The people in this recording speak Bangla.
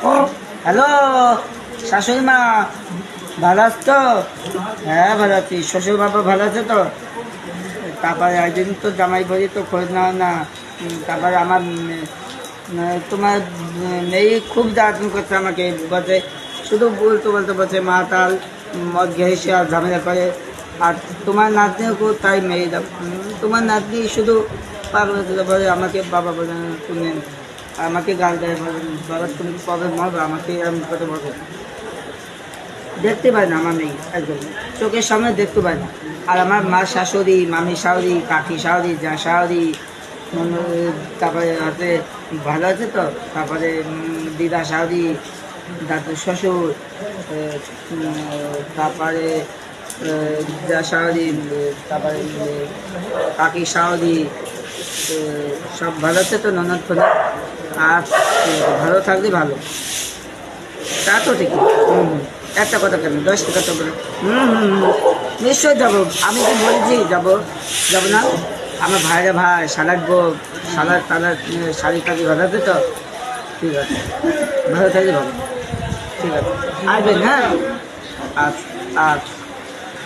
হ্যালো শাশুড়ি মা, ভালো আছো তো? হ্যাঁ ভালো আছি। শ্বশুর বাবা ভালো আছে তো? তারপরে একদিন তো জামাই বাড়ি তো খোঁজ নাও না। তারপরে আমার তোমার মেয়ে খুব জ্বালাতন করছে আমাকে, বলছে শুধু বলতে বলতে বলছে মা তাল মদ ঘেসে আর ঝামেলা করে। আর তোমার নাতনিও তাই মেয়ে দাও, তোমার নাতনি শুধু পাগল হতে বলে আমাকে বাবা বলে তুমি, আমাকে গাল দেয়, বলে বাবা তুমি কবে মরবে, আমাকে এরকম কথা বলবে। দেখতে পায় না আমার মেয়ে, একদম চোখের সামনে দেখতে পায় না। আর আমার মা শাশুড়ি, মামি শাশুড়ি, কাকি শাশুড়ি, যা শাশুড়ি, তারপরে হাতে ভালো আছে তো? তারপরে দিদা শাশুড়ি, দাদু শ্বশুর, তারপরে যা শাশুড়ি, তারপরে কাকি শাশুড়ি, সব ভালো আছে তো? ননদ ফোনদ আর ভালো থাকলে ভালো, তা তো ঠিকই। একটা কথা কেন, 10টা কথা বলে নিশ্চয়ই যাবো। আমি তো বলেছি যাবো, যাবো না? আমার ভাইরা ভাই সালাদ বউ, সালাদ টালাদ শাড়ি টাড়ি ভালো আছে তো? ঠিক আছে, ভালো থাকলে ভালো। ঠিক আছে, আসবেন হ্যাঁ। আচ্ছা আচ্ছা।